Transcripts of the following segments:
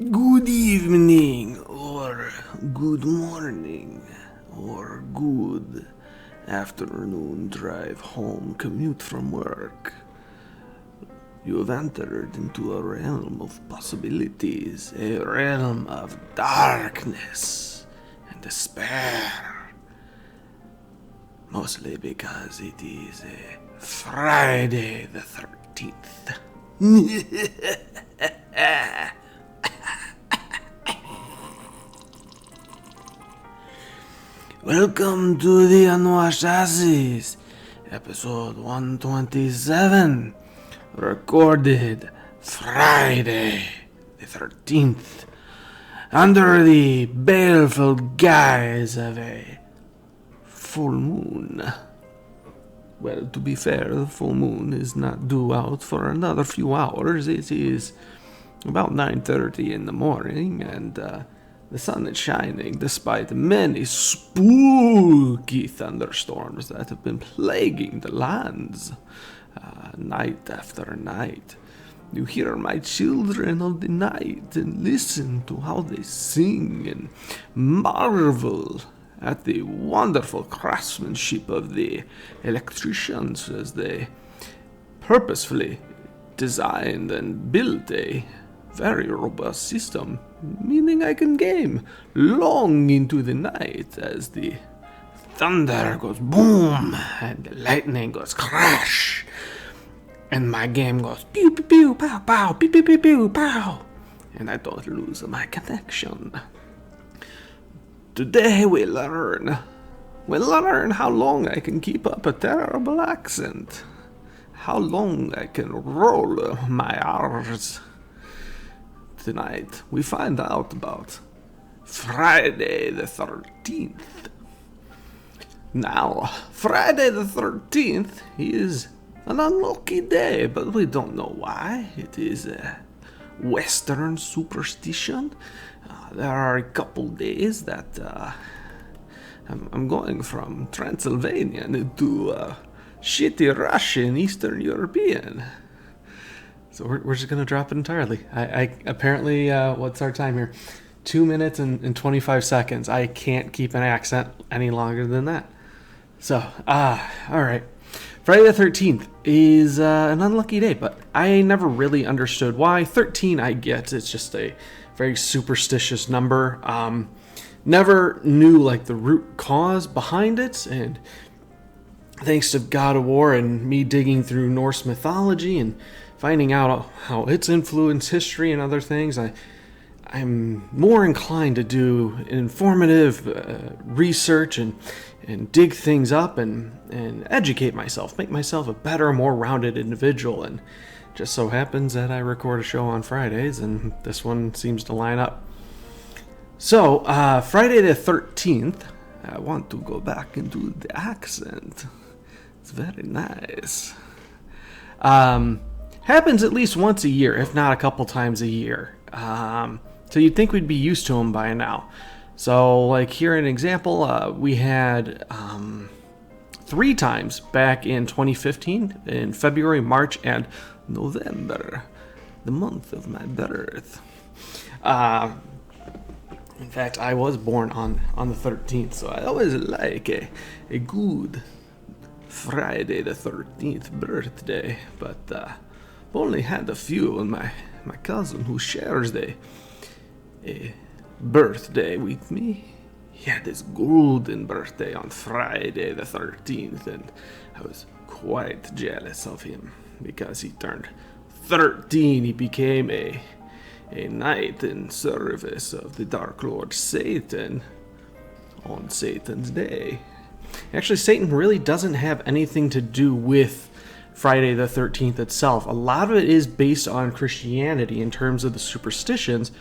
Good evening, or good morning, or good afternoon drive home commute from work. You have entered into a realm of possibilities, a realm of darkness and despair. Mostly because it is a Friday the 13th. Welcome to the Unwashed Asses, episode 127, recorded Friday the 13th, under the baleful guise of a full moon. Well, to be fair, the full moon is not due out for another few hours. It is about 9:30 in the morning, and the sun is shining despite many spooky thunderstorms that have been plaguing the lands night after night. You hear my children of the night and listen to how they sing and marvel at the wonderful craftsmanship of the electricians as they purposefully designed and built a very robust system, meaning I can game long into the night as the thunder goes boom and the lightning goes crash and my game goes pew pew pew pow pow pew pew pew pew pow and I don't lose my connection. Today we learn how long I can keep up a terrible accent, how long I can roll my R's. Tonight, we find out about Friday the 13th. Now, Friday the 13th is an unlucky day, but we don't know why. It is a Western superstition. There are a couple days that I'm going from Transylvanian to shitty Russian Eastern European. So we're just going to drop it entirely. I apparently, what's our time here? 2 minutes and 25 seconds. I can't keep an accent any longer than that. So, all right. Friday the 13th is an unlucky day, but I never really understood why. 13 I get. It's just a very superstitious number. Never knew like the root cause behind it, and thanks to God of War and me digging through Norse mythology and finding out how it's influenced history and other things, I'm more inclined to do informative research and dig things up and educate myself, make myself a better, more rounded individual. And just so happens that I record a show on Fridays, and this one seems to line up. So, Friday the 13th, I want to go back into the accent. It's very nice. Happens at least once a year, if not a couple times a year. So you'd think we'd be used to them by now. So, like, here an example, we had 3 times back in 2015, in February, March, and November, the month of my birth. In fact, I was born on the 13th, so I always like a good Friday the 13th birthday, but I've only had a few, and my cousin who shares a birthday with me, he had his golden birthday on Friday the 13th, and I was quite jealous of him because he turned 13. He became a knight in service of the Dark Lord Satan on Satan's Day. Actually, Satan really doesn't have anything to do with Friday the 13th itself. A lot of it is based on Christianity in terms of the superstitions,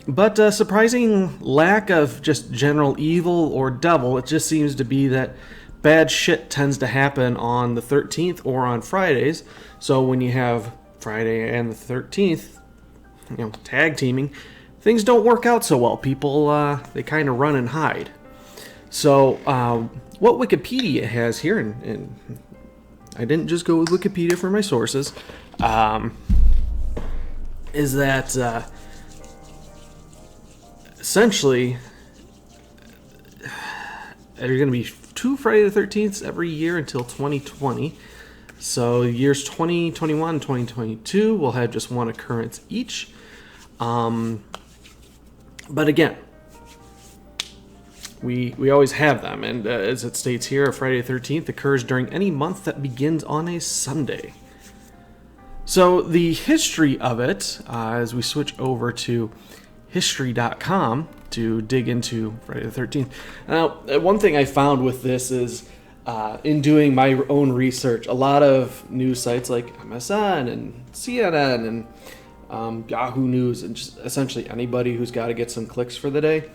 but a surprising lack of just general evil or devil. It just seems to be that bad shit tends to happen on the 13th or on Fridays. So when you have Friday and the 13th, tag teaming, things don't work out so well. People, they kind of run and hide. So what Wikipedia has here, and I didn't just go with Wikipedia for my sources, is that essentially, there are going to be 2 Friday the 13th every year until 2020. So years 2021 and 2022 will have just 1 occurrence each. But again, we always have them. And as it states here, a Friday the 13th occurs during any month that begins on a Sunday. So the history of it, as we switch over to history.com to dig into Friday the 13th. Now, one thing I found with this is, in doing my own research, a lot of news sites like MSN and CNN and Yahoo News and just essentially anybody who's got to get some clicks for the day,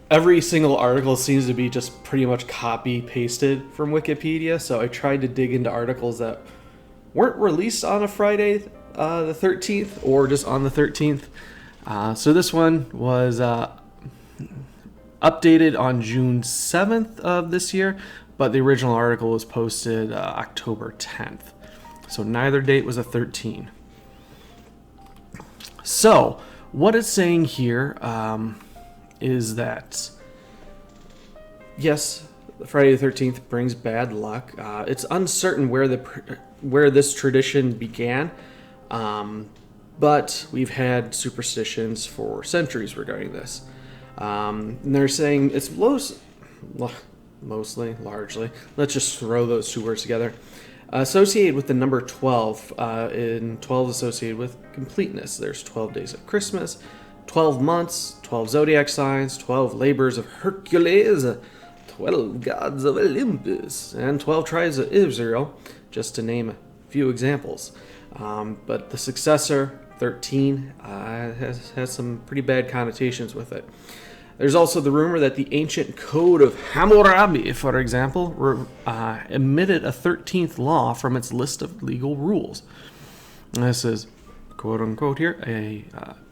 every single article seems to be just pretty much copy-pasted from Wikipedia. So I tried to dig into articles that weren't released on a Friday the 13th or just on the 13th. So this one was updated on June 7th of this year, but the original article was posted October 10th. So neither date was a 13. So what it's saying here is that, yes, Friday the 13th brings bad luck. It's uncertain where this tradition began, but we've had superstitions for centuries regarding this. And they're saying it's mostly, largely, let's just throw those 2 words together, associated with the number 12, and 12 associated with completeness. There's 12 days of Christmas, 12 months, 12 zodiac signs, 12 labors of Hercules, 12 gods of Olympus, and 12 tribes of Israel, just to name a few examples. But the successor, 13, has some pretty bad connotations with it. There's also the rumor that the ancient Code of Hammurabi, for example, omitted a 13th law from its list of legal rules. And this is, quote unquote here,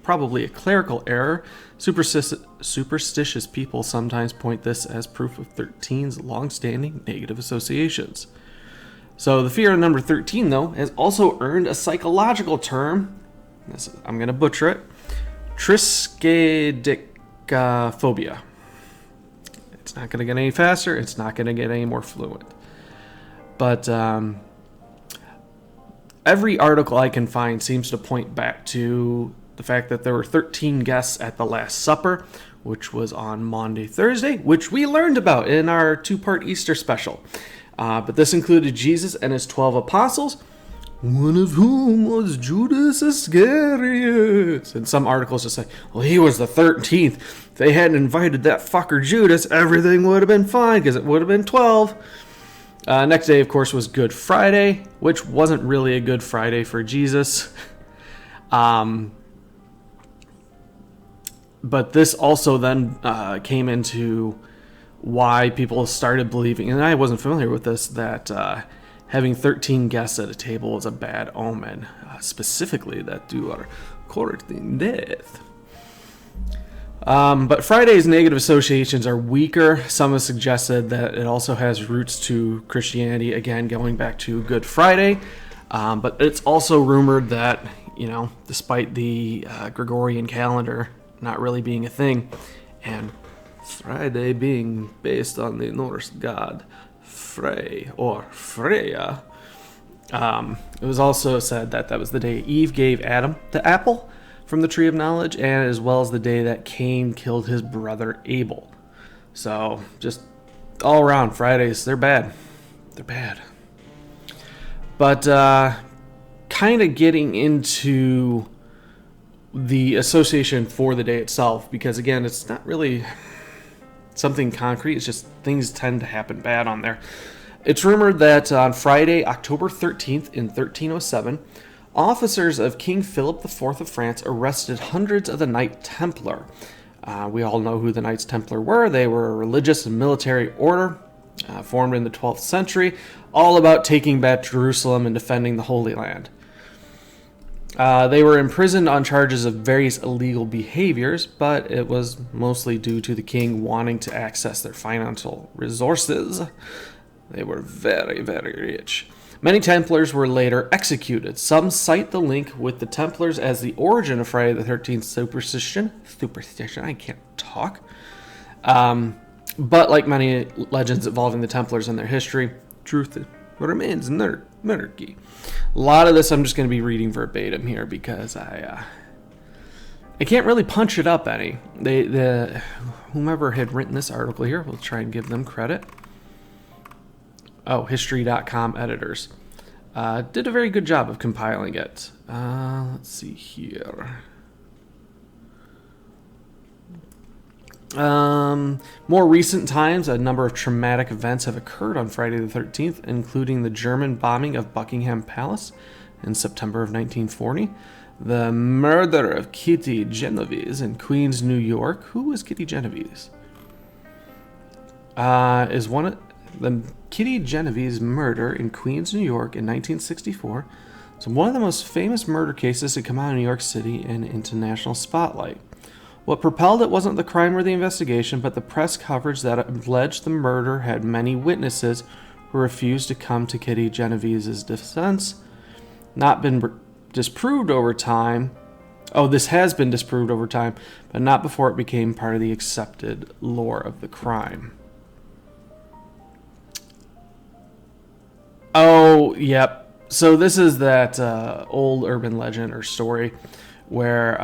probably a clerical error. Superstitious people sometimes point this as proof of 13's long-standing negative associations. So the fear of number 13, though, has also earned a psychological term. I'm going to butcher it. Triskaidekaphobia. It's not going to get any faster. It's not going to get any more fluent. But every article I can find seems to point back to the fact that there were 13 guests at the Last Supper, which was on Maundy Thursday, which we learned about in our 2-part Easter special. But this included Jesus and his 12 apostles, one of whom was Judas Iscariot. And some articles just say, well, he was the 13th. If they hadn't invited that fucker Judas, everything would have been fine because it would have been 12. Next day, of course, was Good Friday, which wasn't really a Good Friday for Jesus. But this also then came into why people started believing, and I wasn't familiar with this, that having 13 guests at a table is a bad omen, specifically that you are courting death. But Friday's negative associations are weaker. Some have suggested that it also has roots to Christianity, again, going back to Good Friday. But it's also rumored that, despite the Gregorian calendar not really being a thing, and Friday being based on the Norse god Frey or Freya, it was also said that that was the day Eve gave Adam the apple from the tree of knowledge, and as well as the day that Cain killed his brother Abel. So just all around, Fridays, they're bad. They're bad. But kind of getting into the association for the day itself, because again, it's not really something concrete, it's just things tend to happen bad on there. It's rumored that on Friday, October 13th in 1307, officers of King Philip IV of France arrested hundreds of the Knight Templar. We all know who the Knights Templar were. They were a religious and military order formed in the 12th century, all about taking back Jerusalem and defending the Holy Land. They were imprisoned on charges of various illegal behaviors, but it was mostly due to the king wanting to access their financial resources. They were very, very rich. Many Templars were later executed. Some cite the link with the Templars as the origin of Friday the 13th superstition. I can't talk. But like many legends involving the Templars and their history, truth remains murky. A lot of this I'm just going to be reading verbatim here because I can't really punch it up any. Whomever had written this article here, we'll try and give them credit. History.com editors. Did a very good job of compiling it. Let's see here. More recent times, a number of traumatic events have occurred on Friday the 13th, including the German bombing of Buckingham Palace in September of 1940, the murder of Kitty Genovese in Queens, New York. Who was Kitty Genovese? The Kitty Genovese murder in Queens, New York in 1964. It's one of the most famous murder cases to come out of New York City in international spotlight. What propelled it wasn't the crime or the investigation, but the press coverage that alleged the murder had many witnesses who refused to come to Kitty Genovese's defense. Not been disproved over time. This has been disproved over time, but not before it became part of the accepted lore of the crime. Oh, yep. So this is that old urban legend or story where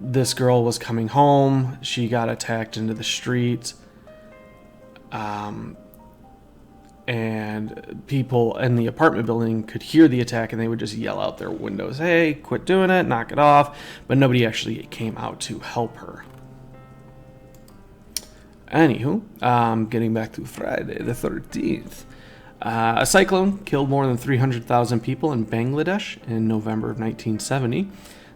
this girl was coming home. She got attacked into the street. And people in the apartment building could hear the attack and they would just yell out their windows, "Hey, quit doing it, knock it off." But nobody actually came out to help her. Anywho, getting back to Friday the 13th. A cyclone killed more than 300,000 people in Bangladesh in November of 1970.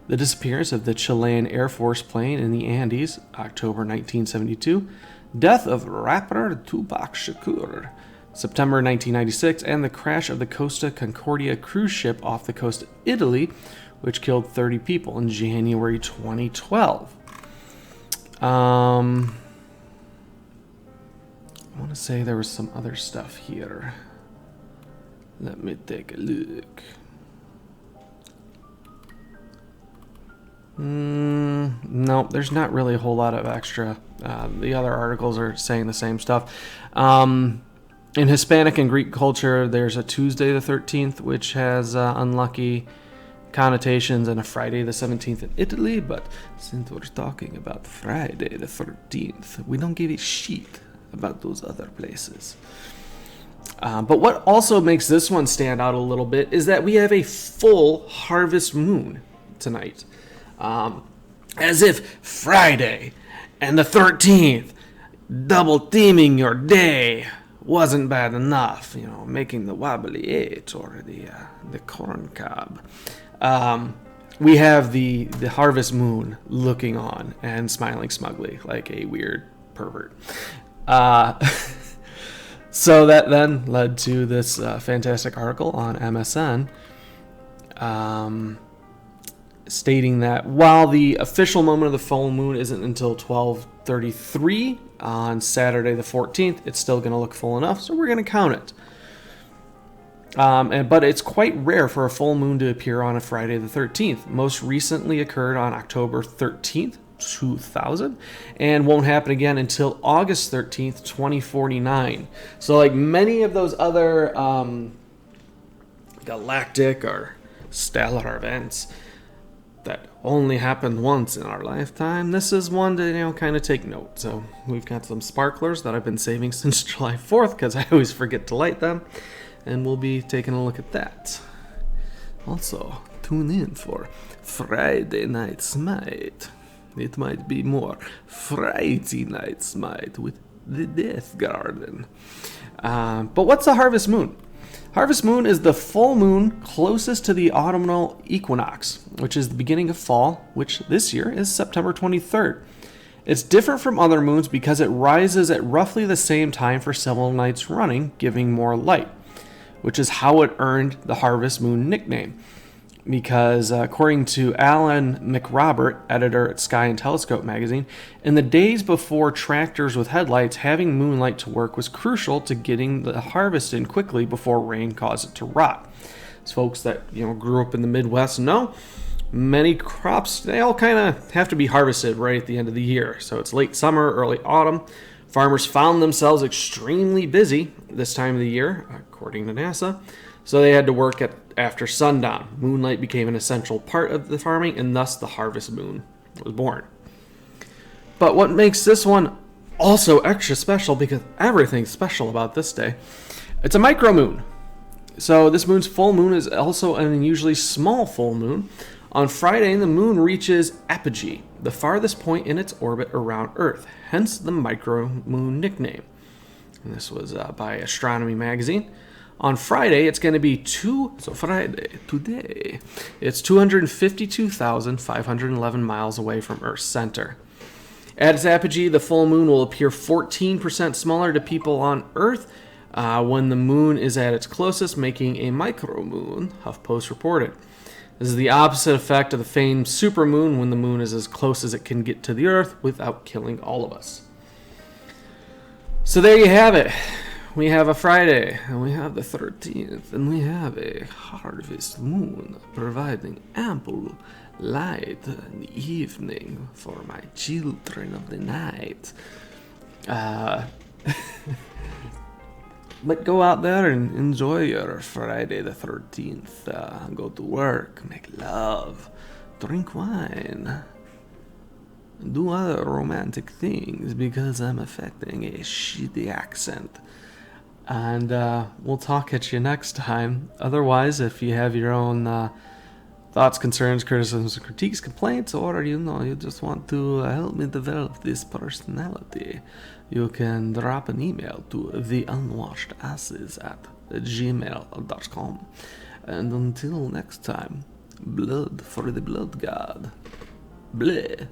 The disappearance of the Chilean Air Force plane in the Andes, October 1972. Death of rapper Tupac Shakur, September 1996. And the crash of the Costa Concordia cruise ship off the coast of Italy, which killed 30 people in January 2012. I want to say there was some other stuff here. Let me take a look. No, there's not really a whole lot of extra. The other articles are saying the same stuff. In Hispanic and Greek culture, there's a Tuesday the 13th, which has unlucky connotations, and a Friday the 17th in Italy. But since we're talking about Friday the 13th, we don't give a shit about those other places. But what also makes this one stand out a little bit is that we have a full harvest moon tonight. As if Friday and the 13th double teaming your day wasn't bad enough, making the wobbly eight or the corn cob. We have the harvest moon looking on and smiling smugly like a weird pervert. So that then led to this fantastic article on MSN, stating that while the official moment of the full moon isn't until 12:33 on Saturday the 14th, it's still going to look full enough, so we're going to count it. But it's quite rare for a full moon to appear on a Friday the 13th. Most recently occurred on October 13th, 2000, and won't happen again until August 13th, 2049. So like many of those other galactic or stellar events that only happened once in our lifetime, this is one to kind of take note. So we've got some sparklers that I've been saving since July 4th because I always forget to light them, and we'll be taking a look at that. Also, tune in for Friday Night Smite. It might be more Friday Night Smite with the Death Garden. But what's a harvest moon? Harvest moon is the full moon closest to the autumnal equinox, which is the beginning of fall, which this year is September 23rd. It's different from other moons because it rises at roughly the same time for several nights running, giving more light, which is how it earned the harvest moon nickname. because according to Alan McRobert, editor at Sky and Telescope magazine, in the days before tractors with headlights, having moonlight to work was crucial to getting the harvest in quickly before rain caused it to rot. As folks that grew up in the Midwest know, many crops, they all kind of have to be harvested right at the end of the year. So it's late summer, early autumn. Farmers found themselves extremely busy this time of the year, according to NASA. So they had to work after sundown. Moonlight became an essential part of the farming, and thus the harvest moon was born. But what makes this one also extra special, because everything's special about this day, it's a micromoon. So this moon's full moon is also an unusually small full moon. On Friday, the moon reaches apogee, the farthest point in its orbit around Earth, hence the micromoon nickname. And this was by Astronomy magazine. On Friday, it's going to be today, it's 252,511 miles away from Earth's center. At its apogee, the full moon will appear 14% smaller to people on Earth when the moon is at its closest, making a micromoon, HuffPost reported. This is the opposite effect of the famed supermoon when the moon is as close as it can get to the Earth without killing all of us. So there you have it. We have a Friday, and we have the 13th, and we have a harvest moon providing ample light in the evening for my children of the night. But go out there and enjoy your Friday the 13th. Go to work, make love, drink wine, do other romantic things because I'm affecting a shitty accent. And we'll talk at you next time. Otherwise, if you have your own thoughts, concerns, criticisms, critiques, complaints, or you just want to help me develop this personality, you can drop an email to theunwashedasses@gmail.com. And until next time, blood for the blood god. Bleh.